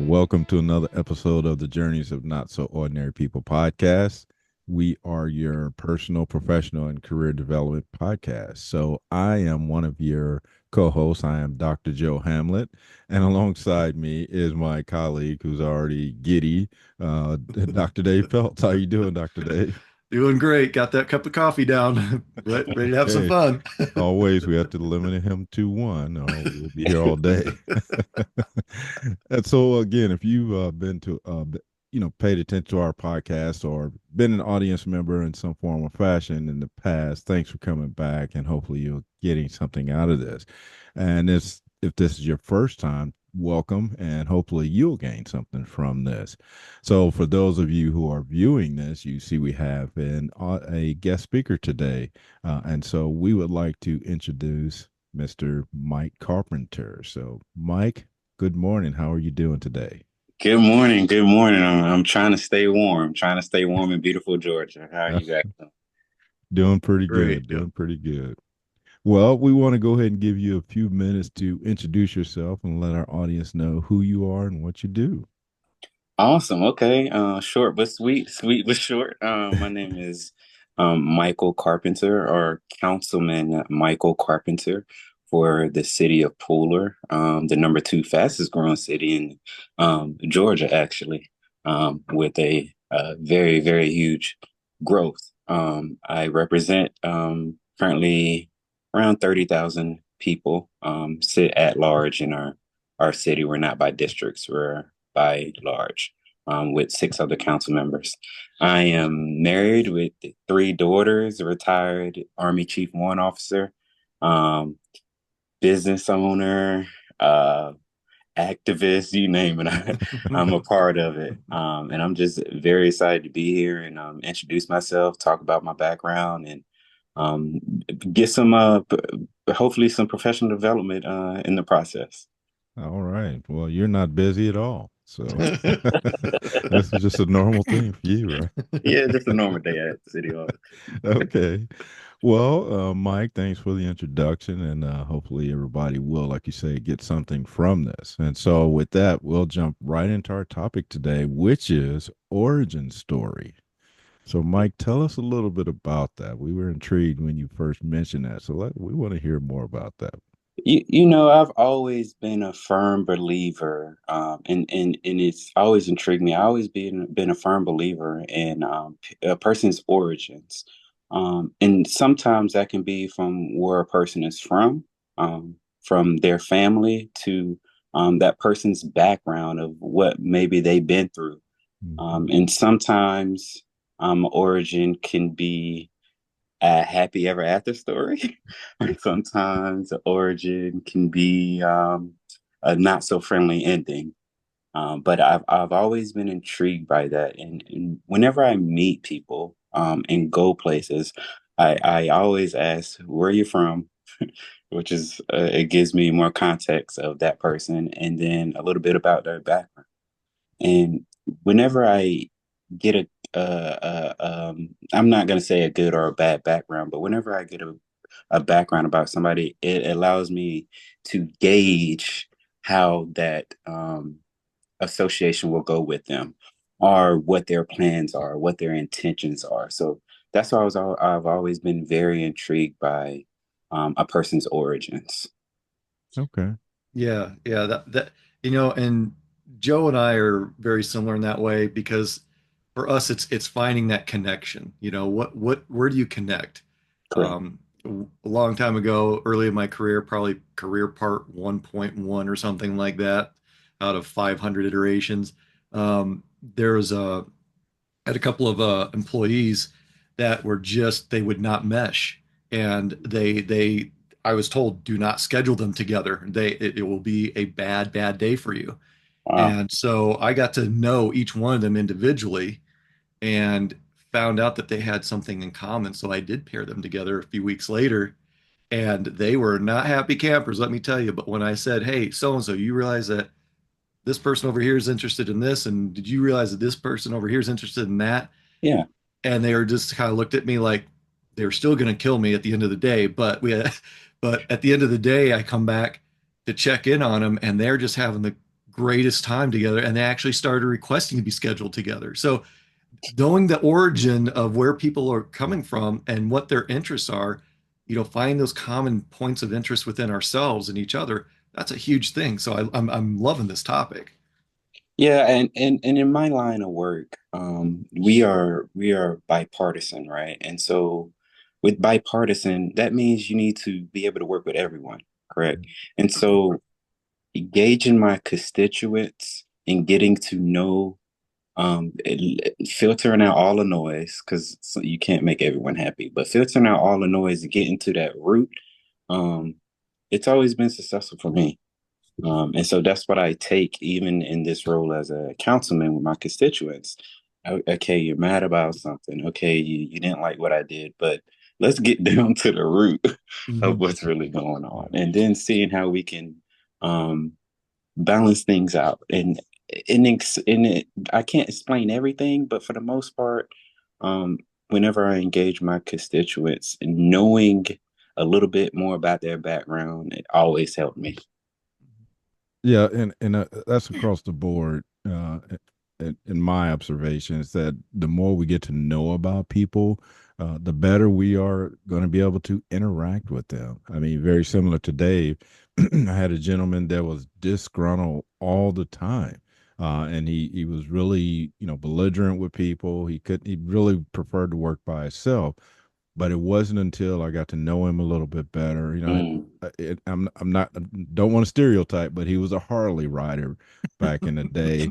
Welcome to another episode of the Journeys of Not So Ordinary People podcast. We are your personal, professional, and career development podcast. So I am one of your co-hosts. I am Dr. Joe Hamlett, and alongside me is my colleague who's already giddy, Dr. Dave Peltz. How you doing, Dr. Dave? Doing great. Got that cup of coffee down. Ready to have some Hey, fun. always we have to limit him to one, or we'll be here all day. And so again, if you've been to paid attention to our podcast or been an audience member in some form or fashion in the past, thanks for coming back, and hopefully you're getting something out of this. And if this is your first time, welcome, and hopefully you'll gain something from this. So for those of you who are viewing this, you see we have a guest speaker today, and so we would like to introduce Mr. Mike Carpenter. So Mike, good morning. How are you doing today? Good morning. Good morning. I'm trying to stay warm. Trying to stay warm in beautiful Georgia. How are you guys doing? Doing pretty Great. good. Yep. Doing pretty good. Well, we want to go ahead and give you a few minutes to introduce yourself and let our audience know who you are and what you do. Awesome. Okay. Short but sweet. Sweet but short. My name is Michael Carpenter, or Councilman Michael Carpenter, for the city of Pooler, the number two fastest growing city in Georgia, actually, with a very, very huge growth. I represent currently around 30,000 people, sit at large in our city. We're not by districts, we're by large, with six other council members. I am married with three daughters, a retired Army Chief Warrant Officer, um, business owner, activist, you name it. I'm a part of it. And I'm just very excited to be here and introduce myself, talk about my background, and um, get some, hopefully, some professional development in the process. All right. Well, you're not busy at all. So this is just a normal thing for you, right? Yeah, just a normal day at City Hall. Okay. Well, Mike, thanks for the introduction, and hopefully everybody will, like you say, get something from this. And so, with that, we'll jump right into our topic today, which is origin story. So, Mike, tell us a little bit about that. We were intrigued when you first mentioned that, so we want to hear more about that. I've always been a firm believer, and it's always intrigued me. I always been a firm believer in a person's origins, and sometimes that can be from where a person is from their family to that person's background of what maybe they've been through, Mhm. and sometimes origin can be a happy ever after story. Sometimes the origin can be a not so friendly ending. But I've always been intrigued by that, and whenever I meet people and go places, I always ask where are you from, which is it gives me more context of that person, and then a little bit about their background. And whenever I get I'm not going to say a good or a bad background, but whenever I get a background about somebody, it allows me to gauge how that association will go with them, or what their plans are, what their intentions are. So that's why I've always been very intrigued by a person's origins. Okay. Yeah. And Joe and I are very similar in that way because for us, it's finding that connection. Where do you connect? Correct. Um, a long time ago, early in my career, probably career part 1.1 or something like that, out of 500 iterations. There was had a couple of employees that were just they would not mesh, and they I was told do not schedule them together. It will be a bad day for you. Wow. And so I got to know each one of them individually and found out that they had something in common. So I did pair them together a few weeks later, and they were not happy campers, let me tell you. But when I said, "Hey, so and so, you realize that this person over here is interested in this, and did you realize that this person over here is interested in that?" Yeah. And they were just kind of looked at me like they were still going to kill me at the end of the day. But at the end of the day, I come back to check in on them, and they're just having the greatest time together, and they actually started requesting to be scheduled together. So knowing the origin of where people are coming from and what their interests are, find those common points of interest within ourselves and each other. That's a huge thing. So I'm loving this topic. Yeah, and in my line of work, we are bipartisan, right? And so with bipartisan, that means you need to be able to work with everyone, correct? And so engaging my constituents and getting to know, filtering out all the noise, because you can't make everyone happy, but filtering out all the noise and getting to that root, um, it's always been successful for me. And so that's what I take even in this role as a councilman with my constituents. Okay, you're mad about something. Okay, you didn't like what I did, but let's get down to the root of Mhm. what's really going on, and then seeing how we can um, balance things out. I can't explain everything, but for the most part, um, whenever I engage my constituents, knowing a little bit more about their background, it always helped me. Yeah, and that's across the board. In my observations, that the more we get to know about people, the better we are going to be able to interact with them. I mean, very similar to Dave. I had a gentleman that was disgruntled all the time, and he was really belligerent with people. He really preferred to work by himself, but it wasn't until I got to know him a little bit better. Mm. I'm not, don't want to stereotype, but he was a Harley rider back in the day,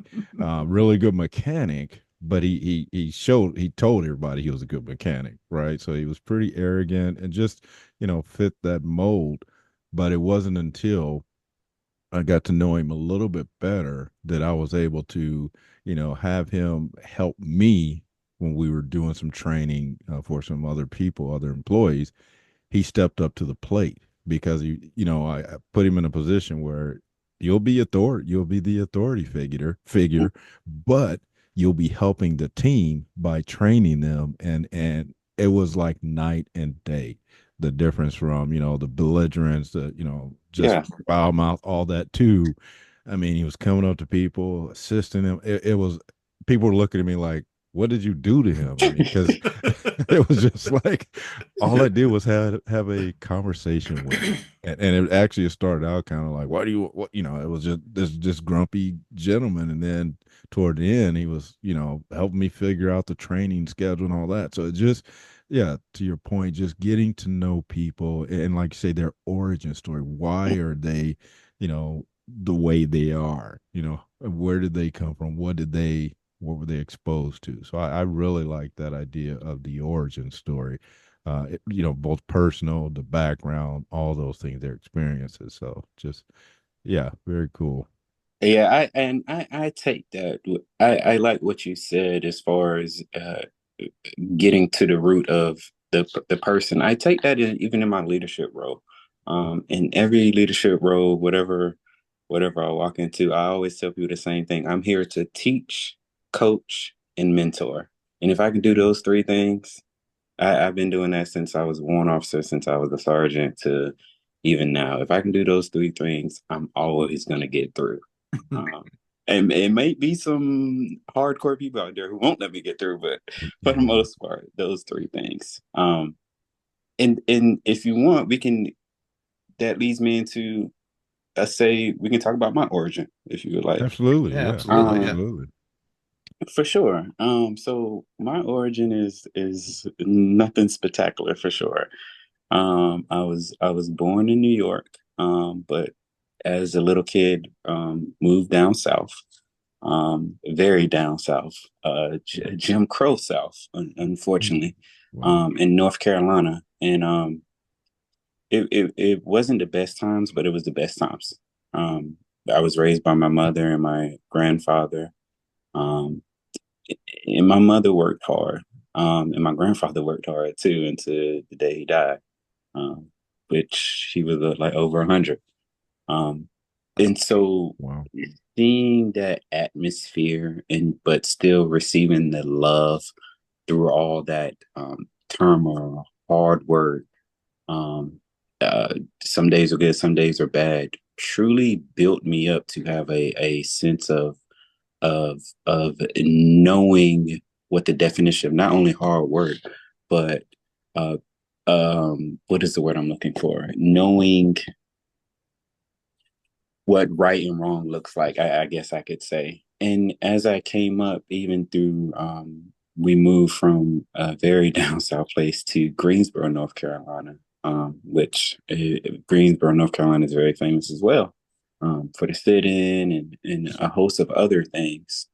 really good mechanic. But he told everybody he was a good mechanic, right? So he was pretty arrogant and just fit that mold. But it wasn't until I got to know him a little bit better that I was able to, have him help me when we were doing some training for some other people, other employees. He stepped up to the plate because I put him in a position where you'll be the authority figure, but you'll be helping the team by training them, and it was like night and day, the difference from the belligerence, the just Yeah. foul mouth, all that too. I mean, he was coming up to people, assisting them. It was people were looking at me like, "What did you do to him?" I mean, because it was just like all I did was have a conversation with him, and it actually started out kind of like, "Why do you what?" It was just this grumpy gentleman, and then toward the end, he was helping me figure out the training schedule and all that. So it just yeah, to your point, just getting to know people and like you say, their origin story. Why are they, the way they are? Where did they come from? What were they exposed to? So I really like that idea of the origin story. Both personal, the background, all those things, their experiences. So just yeah, very cool. Yeah, I take that. I like what you said as far as getting to the root of the person. I take that even in my leadership role. In every leadership role, whatever I walk into, I always tell people the same thing. I'm here to teach, coach, and mentor. And if I can do those three things, I've been doing that since I was a warrant officer, since I was a sergeant to even now. If I can do those three things, I'm always going to get through. Um, and it may be some hardcore people out there who won't let me get through, but for the Yeah, most part, those three things. And if you want, we can. That leads me into, say, we can talk about my origin if you would like. absolutely. Yeah, Yeah, absolutely. Yeah. absolutely. For sure. So my origin is nothing spectacular for sure. I was born in New York, but as a little kid, moved down south, very down south, Jim Crow South, Mm. unfortunately, Wow. in North Carolina, and it wasn't the best times, but it was the best times. Um, I was raised by my mother and my grandfather, um, and my mother worked hard, and my grandfather worked hard too, until the day he died, um, which he was like over 100. Um, and so Wow. seeing that atmosphere and but still receiving the love through all that turmoil, hard work, um, some days are good, some days are bad, truly built me up to have a sense of knowing what the definition of not only hard work, but uh, what is the word I'm looking for? Knowing what right and wrong looks like, I guess I could say. And as I came up, even through, we moved from a very down south place to Greensboro, North Carolina, which Greensboro, North Carolina is very famous as well, for the sit-in and a host of other things.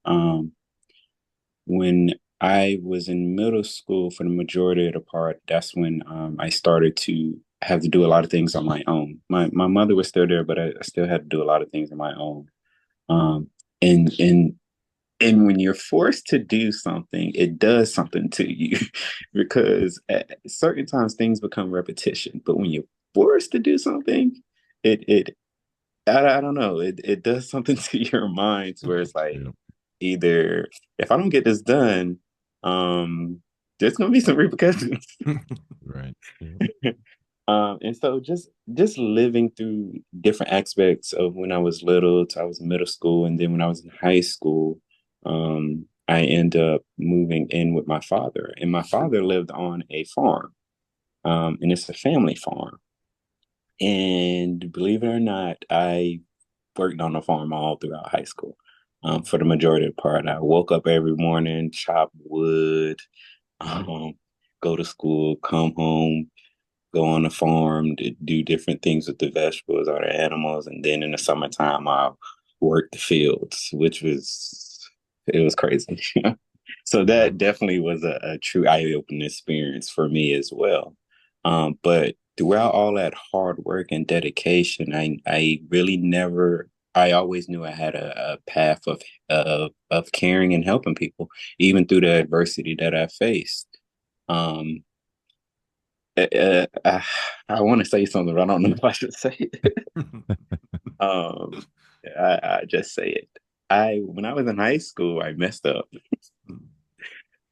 When I was in middle school, for the majority of the part, that's when I started to have to do a lot of things on my own. My mother was still there, but I still had to do a lot of things on my own. Um, and and and when you're forced to do something, it does something to you because at certain times things become repetition. But when you're forced to do something, it I don't know, it does something to your minds where it's like, Yeah. either if I don't get this done, um, there's gonna be some repercussions. Right. Yeah. And so just living through different aspects of when I was little to I was in middle school, and then when I was in high school, I end up moving in with my father, and my father lived on a farm, and it's a family farm. And believe it or not, I worked on the farm all throughout high school. For the majority of the part, I woke up every morning, chop wood, um, go to school, come home, go on the farm, to do different things with the vegetables or the animals, and then in the summertime, I'll work the fields, which was it was crazy. So Yeah. that definitely was a true eye-opening experience for me as well. But throughout all that hard work and dedication, I really never. I always knew I had a path of caring and helping people, even through the adversity that I faced. Um, I want to say something, but I don't know if I should say it. Um, I just say it. When I was in high school, I messed up,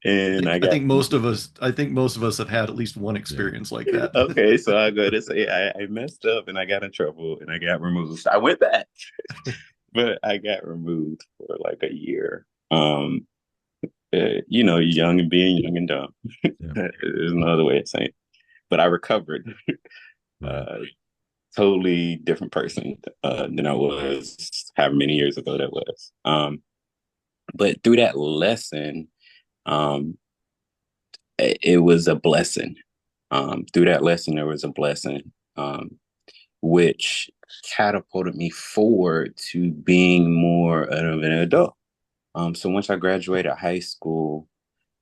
and I I got think most of us, I think most of us have had at least one Yeah. experience like that. okay. So I go to say I messed up, and I got in trouble, and I got removed. So I went back, but I got removed for like a year. Young and being young and dumb. Yeah. There's no other way of saying it. But I recovered. Right. Uh, Totally different person than I was however many years ago that was. But through that lesson, um, it was a blessing. Through that lesson, there was a blessing, which catapulted me forward to being more of an adult. So once I graduated high school,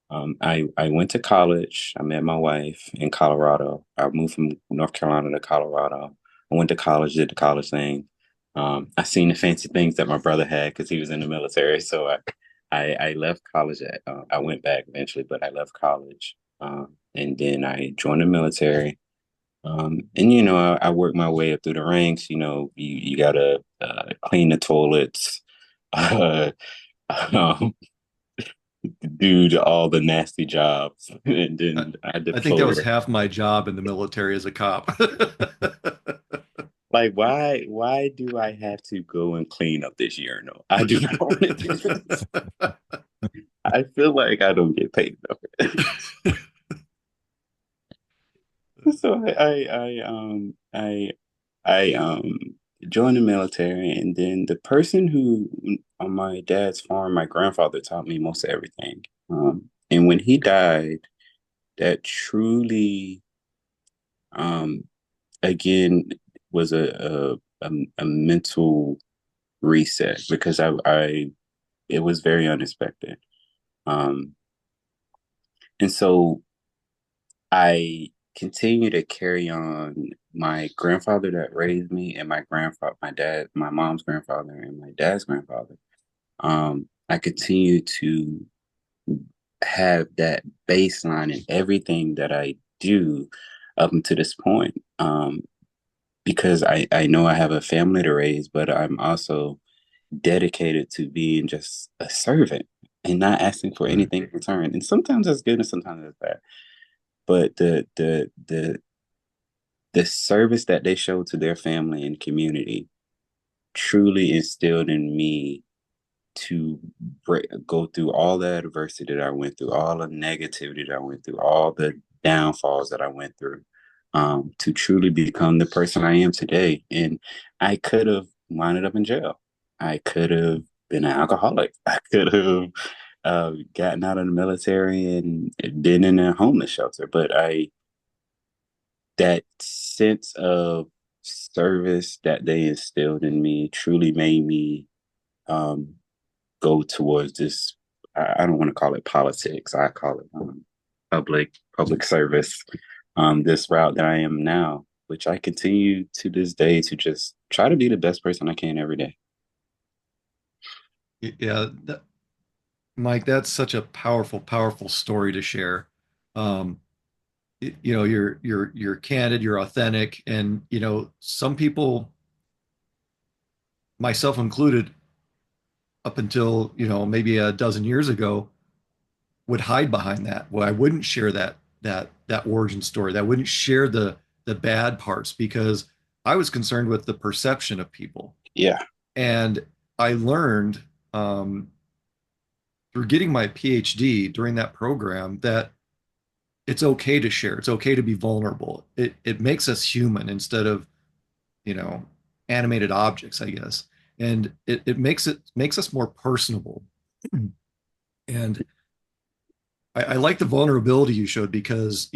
I went to college. I met my wife in Colorado. I moved from North Carolina to Colorado. I went to college, did the college thing. I seen the fancy things that my brother had because he was in the military. So I left college. I went back eventually, but I left college. And then I joined the military. And I worked my way up through the ranks. You gotta clean the toilets, uh, um, do all the nasty jobs, and I, then I I think that was deployed. half my job in the military as a cop. Like, why do I have to go and clean up this urinal? I do not want to do this. I feel like I don't get paid enough. So I joined the military, and then the person who on my dad's farm, my grandfather taught me most of everything. And when he died, that truly, um, again, was a mental reset because I it was very unexpected. Um, and so I continue to carry on my grandfather that raised me and my mom's grandfather and my dad's grandfather. I continue to have that baseline in everything that I do up until this point. Because I know I have a family to raise, but I'm also dedicated to being just a servant and not asking for Right. anything in return. And sometimes that's good and sometimes that's bad. But the the service that they showed to their family and community truly instilled in me to go through all the adversity that I went through, all the negativity that I went through, all the downfalls that I went through, to truly become the person I am today. And I could have wound up in jail. I could have been an alcoholic. I could have gotten out of the military and been in a homeless shelter. But that sense of service that they instilled in me truly made me um, go towards this. I don't want to call it politics. I call it public service. This route that I am now, which I continue to this day to just try to be the best person I can every day. Yeah, Mike, that's such a powerful, powerful story to share. Um, you're candid, you're authentic, and some people, myself included, up until maybe a dozen years ago, would hide behind that. Well, I wouldn't share that origin story. That wouldn't share the bad parts because I was concerned with the perception of people. Yeah. And I learned through getting my PhD during that program that it's okay to share. It's okay to be vulnerable. It makes us human instead of, you know, animated objects, I guess. And it makes us more personable. And I like the vulnerability you showed because,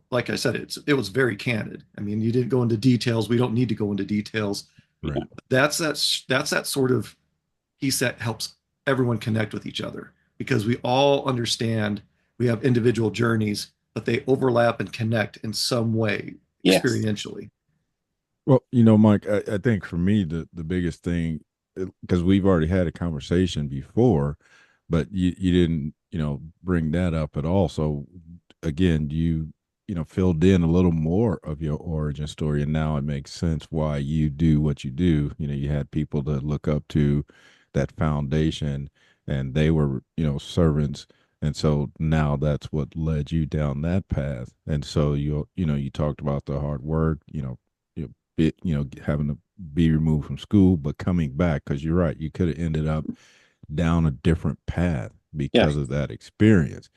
like I said, it was very candid. I mean, you didn't go into details. We don't need to go into details. Right. That's that sort of piece that helps everyone connect with each other because we all understand we have individual journeys, but they overlap and connect in some way Yes. experientially. Well, Mike, I think for me, the biggest thing, because we've already had a conversation before, but you didn't, bring that up at all. So again, you filled in a little more of your origin story, and now it makes sense why you do what you do. You had people to look up to, that foundation, and they were, servants. And so now that's what led you down that path. And so you talked about the hard work, having to be removed from school, but coming back, because you're right, you could have ended up down a different path because of that experience.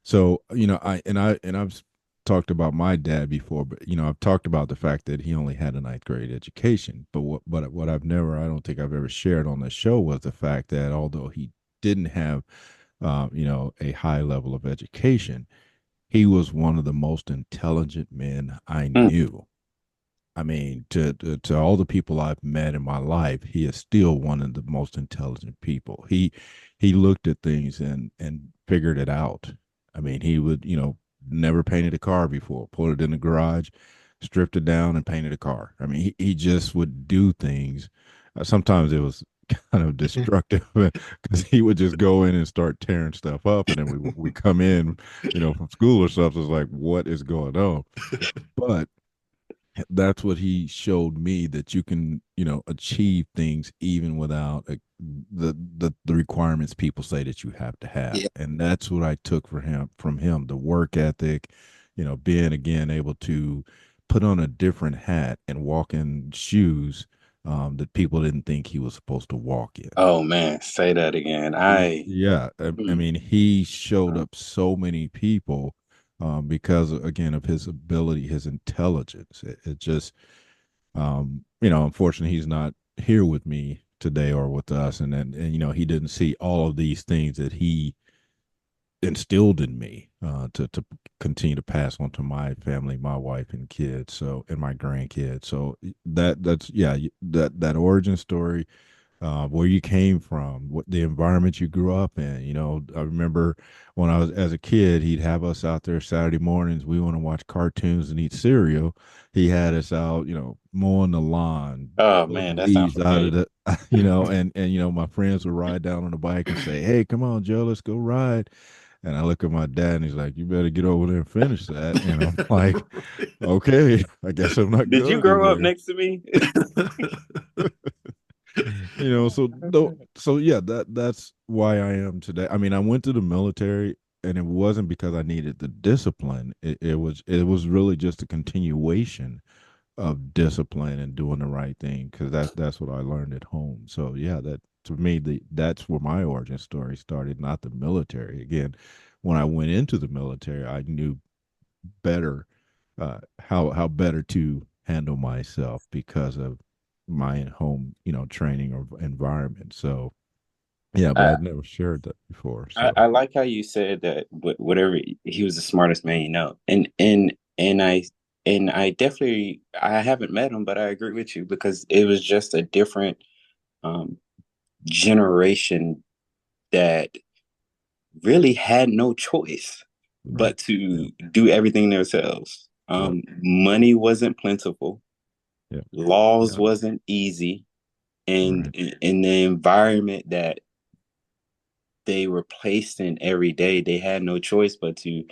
So, I've talked about my dad before, but I've talked about the fact that he only had a ninth grade education. But what I don't think I've ever shared on the show was the fact that although he didn't have, a high level of education, he was one of the most intelligent men I knew. I mean, to all the people I've met in my life, he is still one of the most intelligent people. He looked at things and figured it out. I mean, he would, never painted a car before, put it in the garage, stripped it down, and painted a car. I mean, he just would do things. Sometimes it was kind of destructive because he would just go in and start tearing stuff up, and then we come in, from school or something. It's like, what is going on? But that's what he showed me, that you can achieve things even without the requirements people say that you have to have. Yeah. And that's what I took from him, the work ethic, being again able to put on a different hat and walk in shoes that people didn't think he was supposed to walk in. Oh man, say that again. Yeah, I mean, he showed up so many people because again of his ability, his intelligence. It just, unfortunately, he's not here with me today or with us, and he didn't see all of these things that he instilled in me to continue to pass on to my family, my wife and kids, and my grandkids. So that's that origin story, where you came from, what the environment you grew up in. I remember when I was as a kid, he'd have us out there Saturday mornings. We want to watch cartoons and eat cereal. He had us out, mowing the lawn. Oh man, that sounds Out of familiar. the, and my friends would ride down on the bike and say, "Hey, come on, Joe, let's go ride." And I look at my dad, and he's like, "You better get over there and finish that." And I'm like, "Okay, I guess I'm not Did you going grow up anywhere." next to me? So yeah, that's why I am today. I mean, I went to the military, and it wasn't because I needed the discipline. It was really just a continuation of discipline and doing the right thing, because that's what I learned at home. So yeah, that to me that's where my origin story started, not the military. Again, when I went into the military, I knew better how better to handle myself because of my home, training or environment. So yeah, but I, I'd never shared that before. I So like how you said that whatever he was the smartest man you know. And I definitely I haven't met him, but I agree with you because it was just a different um generation that really had no choice right. but Yeah. to do everything themselves. Yep. Money wasn't plentiful, Yep. laws Yeah. wasn't easy, and Right. in the environment that they were placed in every day, they had no choice but to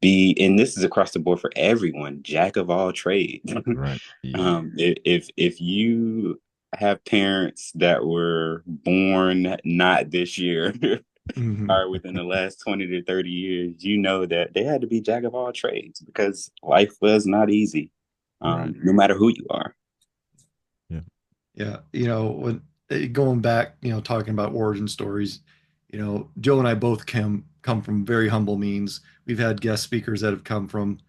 be, and this is across the board for everyone, jack of all trades. Right. Yep. If you have parents that were born not this year Hmm. or within the last 20 to 30 years, you know that they had to be jack of all trades because life was not easy, Right. no matter who you are. Yeah. Yeah. When going back, talking about origin stories, Joe and I both come from very humble means. We've had guest speakers that have come from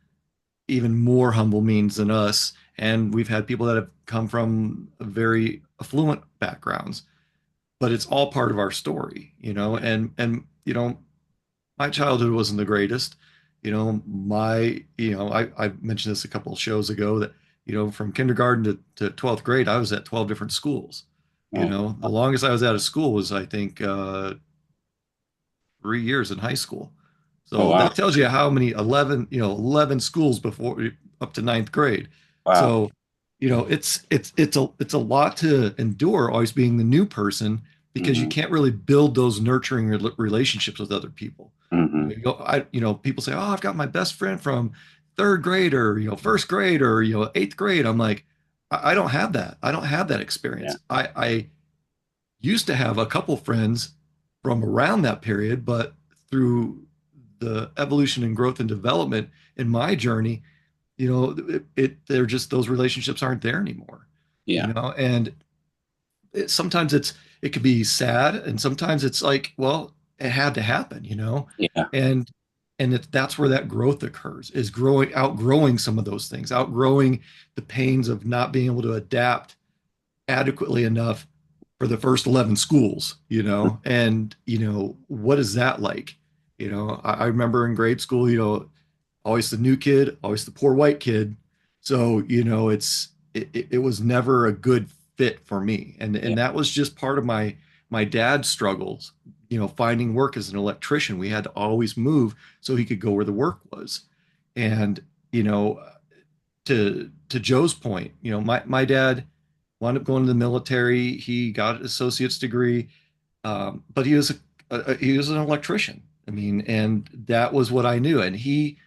even more humble means than us, and we've had people that have come from very affluent backgrounds. But it's all part of our story, Yeah. and my childhood wasn't the greatest. I mentioned this a couple of shows ago that, from kindergarten to 12th grade, I was at 12 different schools. Oh, The longest I was out of school was, I think, 3 years in high school. oh So wow. that tells you how many 11 schools before up to ninth grade. Wow. So, it's a lot to endure, always being the new person, because you Hmm. can't really build those nurturing relationships with other people. Hmm. People say, "Oh, I've got my best friend from third grade, or first grade, or eighth grade." I'm like, I don't have that. I don't have that Yeah. experience. I used to have a couple friends from around that period, but through the evolution and growth and development in my journey, they're just, those relationships aren't there anymore. Yeah. And sometimes it could be sad, and sometimes it's like, well, it had to happen, Yeah. and that's where that growth occurs, is outgrowing some of those things, outgrowing the pains of not being able to adapt adequately enough for the first 11 schools, and what is that like? I remember in grade school, always the new kid, always the poor white kid. So, it was never a good fit for me. Yeah. And that was just part of my dad's struggles, finding work as an electrician. We had to always move so he could go where the work was. And, you know, to Joe's point, my dad wound up going to the military. He got an associate's degree, but he was an electrician. I mean, and that was what I knew. And he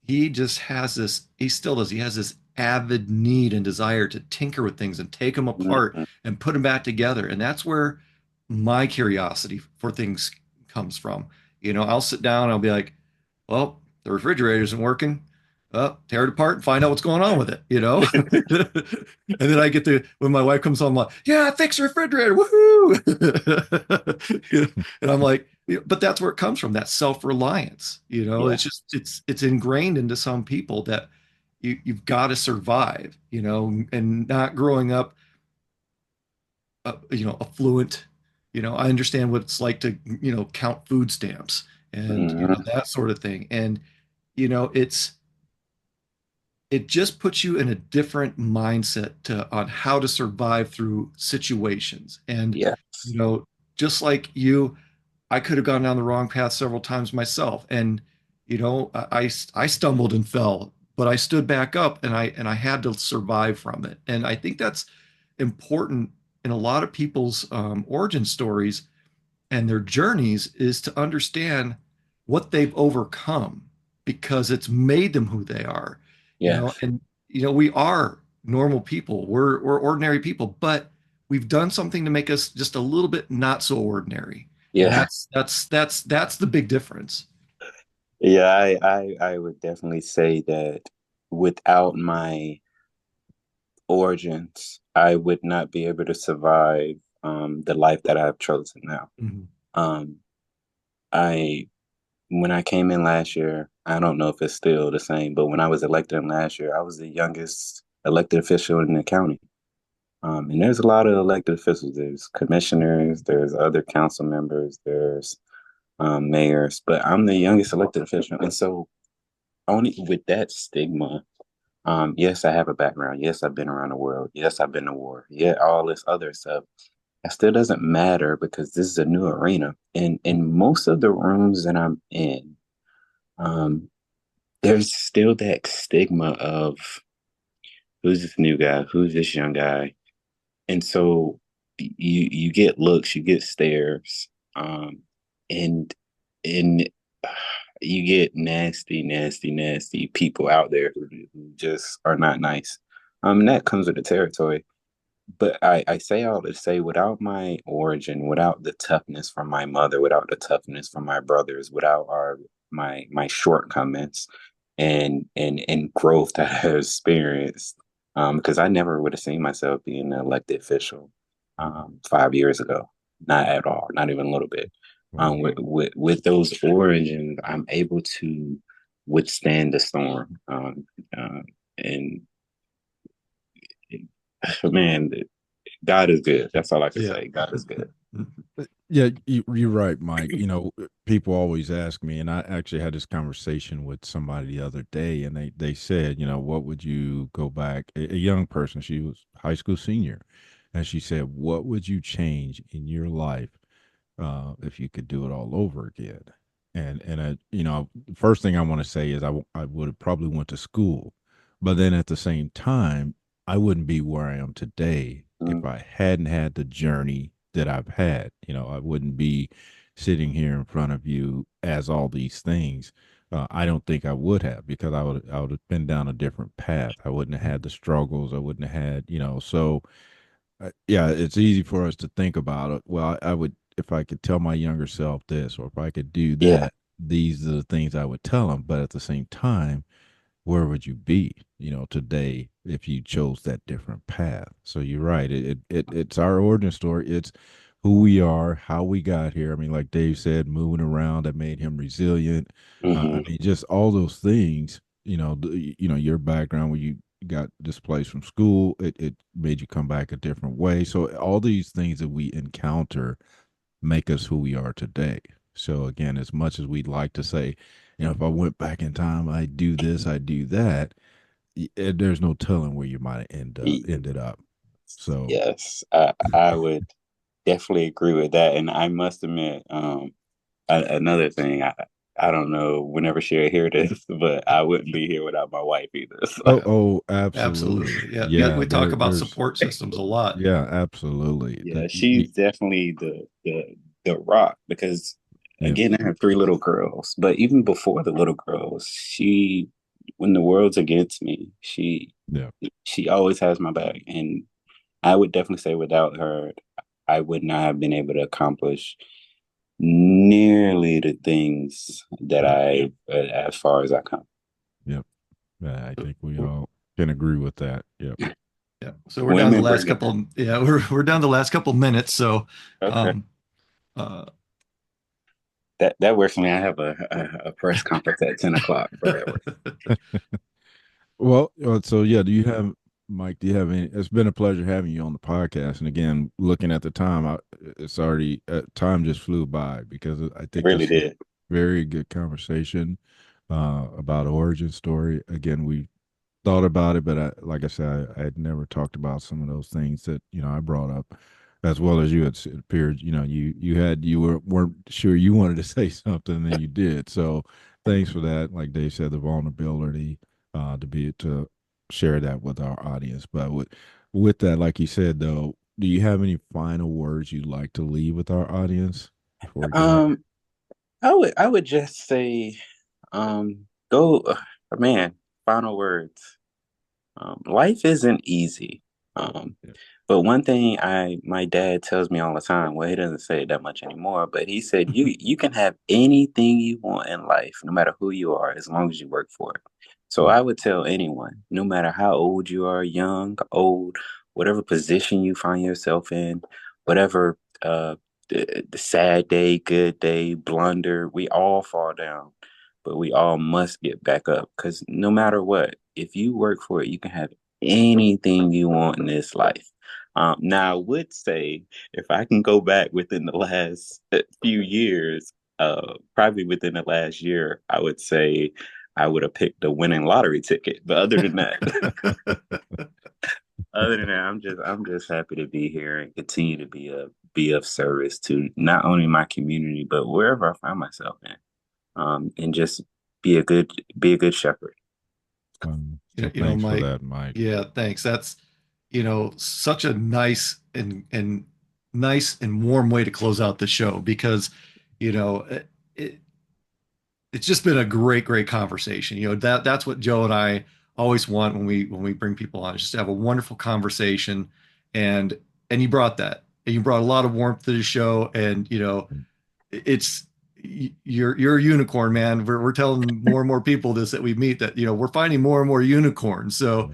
just has this, he still does, he has this avid need and desire to tinker with things and take them apart Mhm. and put them back together. And that's where my curiosity for things comes from. I'll sit down and I'll be like, well, the refrigerator isn't working. Tear it apart and find out what's going on with it, And then I get to, when my wife comes home, I'm like, yeah, fix the refrigerator, woohoo! And I'm like, but that's where it comes from, that self-reliance. Yeah. It's just, it's ingrained into some people that you've got to survive, and not growing up, affluent. I understand what it's like to, count food stamps and, Mhm. that sort of thing. And, it's, it just puts you in a different mindset on how to survive through situations. And, you Yes. know, just like you, I could have gone down the wrong path several times myself. And, I stumbled and fell, but I stood back up, and I had to survive from it. And I think that's important in a lot of people's origin stories and their journeys, is to understand what they've overcome, because it's made them who they are. Yes. And we are normal people. We're ordinary people, but we've done something to make us just a little bit not so ordinary. And Yeah. that's the big difference. Yeah. I would definitely say that without my origins, I would not be able to survive the life that I've chosen now. Mhm. Um, I when I came in last year, I don't know if it's still the same, but when I was elected in last year, I was the youngest elected official in the county. And there's a lot of elected officials. There's commissioners, there's other council members, there's mayors, but I'm the youngest elected official. And so only with that stigma, yes, I have a background. Yes, I've been around the world. Yes, I've been to war. Yeah, all this other stuff. That still doesn't matter because this is a new arena. And in most of the rooms that I'm in, um, there's still that stigma of who's this new guy, who's this young guy, and so you get looks, you get stares, and and you get nasty people out there who just are not nice. And that comes with the territory. But I say all to say, without my origin, without the toughness from my mother, without the toughness from my brothers, without my shortcomings and growth that I have experienced, because I never would have seen myself being an elected official 5 years ago, not at all, not even a little bit. Wow. With those origins, I'm able to withstand the storm, and man, God is good. That's all I can say. God is good. Yeah, you're right, Mike. People always ask me, and I actually had this conversation with somebody the other day, and they said, what would you go back? A young person, she was high school senior, and she said, what would you change in your life if you could do it all over again? And the first thing I want to say is I would have probably went to school, but then at the same time, I wouldn't be where I am today if Mm, I hadn't had the journey that I've had. I wouldn't be sitting here in front of you as all these things. I don't think I would have because I would have been down a different path. I wouldn't have had the struggles. I wouldn't have had so yeah, it's easy for us to think about it. Well, I would, if I could tell my younger self this, or if I could do yeah. that, these are the things I would tell him. But at the same time, where would you be, today if you chose that different path? So you're right. It's our origin story. It's who we are, how we got here. I mean, like Dave said, moving around that made him resilient. I Hmm. mean, just all those things. Your background where you got displaced from school, it made you come back a different way. So all these things that we encounter make us who we are today. So again, as much as we'd like to say, if I went back in time, I'd do this, I'd do that. There's no telling where you might have ended up. So Yes, I would definitely agree with that. And I must admit, another thing, I don't know whenever she'll hear this, but I wouldn't be here without my wife either. So, absolutely. Absolutely. Yeah. Yeah. Yeah, We talk about there's support systems a lot. yeah, absolutely. yeah, she's definitely the rock because Yeah, again, I have three little girls, but even before the little girls, when the world's against me, yeah. she always has my back, and I would definitely say without her, I would not have been able to accomplish nearly the things that as far as I come. Yep. I think we all can agree with that. Yep. Yeah. So we're down to the Women last bring it. couple. Yeah, we're down to the last couple minutes. So, Okay. um, uh, That works for me. I have a press conference at 10 o'clock for that work. Well, so yeah, do you have Mike? Do you have any? It's been a pleasure having you on the podcast. And again, looking at the time, it's already time just flew by because I It think really this is a did. very good conversation about origin story. Again, we thought about it, but like I said, I had never talked about some of those things that I brought up, as well as you had appeared. You weren't sure you wanted to say something, and then you did. So thanks for that. Like Dave said, the vulnerability to be to share that with our audience. But with that, like you said, though, do you have any final words you'd like to leave with our audience before we get out? Um, I would just say, go, man. Final words. Life isn't easy. Um, Yeah. but one thing my dad tells me all the time, well, he doesn't say it that much anymore, but he said you can have anything you want in life, no matter who you are, as long as you work for it. So I would tell anyone, no matter how old you are, young, old, whatever position you find yourself in, whatever the sad day, good day, blunder, we all fall down, but we all must get back up. Because no matter what, if you work for it, you can have anything you want in this life. Now, I would say if I can go back within the last few years, probably within the last year, I would say I would have picked a winning lottery ticket. But other than that, I'm just happy to be here and continue to be of service to not only my community but wherever I find myself in, and just be a good shepherd. So thanks for that, Mike. Yeah, thanks. That's, such a nice and warm way to close out the show because, it, it's just been a great conversation. That's what Joe and I always want when we bring people on, is just to have a wonderful conversation. And you brought that. And you brought a lot of warmth to the show. And it's you're a unicorn, man. We're telling more and more people this that we meet that we're finding more and more unicorns. So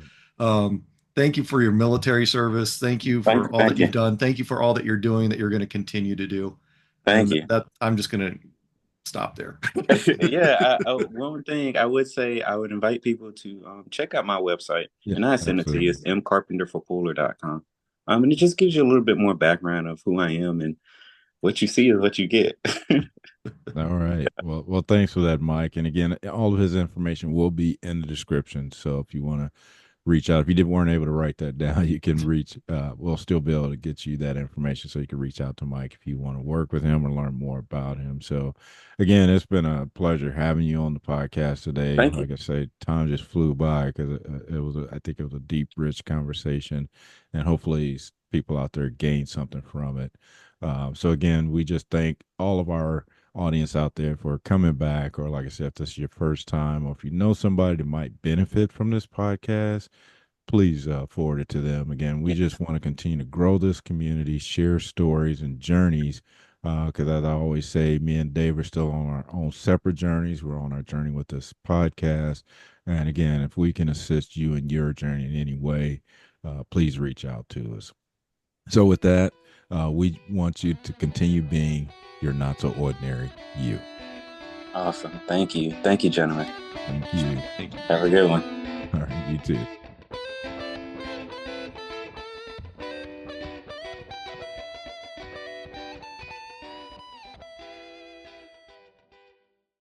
thank you for your military service. Thank you for all that you've done. Thank you for all that you're doing, that you're going to continue to do. Thank you. That I'm just going to stop there. Yeah. One thing I would say, I would invite people to check out my website, and I send it to you. It's mcarpenterforpooler.com. And it just gives you a little bit more background of who I am, and what you see is what you get. All right. Well, thanks for that, Mike. And again, all of his information will be in the description. So if you want to reach out, if you weren't able to write that down, you can we'll still be able to get you that information, so you can reach out to Mike if you want to work with him or learn more about him. So again, it's been a pleasure having you on the podcast today. Like I say, time just flew by because I think it was a deep, rich conversation, and hopefully people out there gain something from it. So again, we just thank all of our audience out there for coming back, or like I said, if this is your first time, or if you know somebody that might benefit from this podcast, please forward it to them. Again, we just want to continue to grow this community, share stories and journeys, because as I always say, me and Dave are still on our own separate journeys. We're on our journey with this podcast, and again, if we can assist you in your journey in any way, please reach out to us. So with that, we want you to continue being your not so ordinary you. Awesome. Thank you. Thank you, gentlemen. Thank you. Thank you. Have a good one. All right, you too.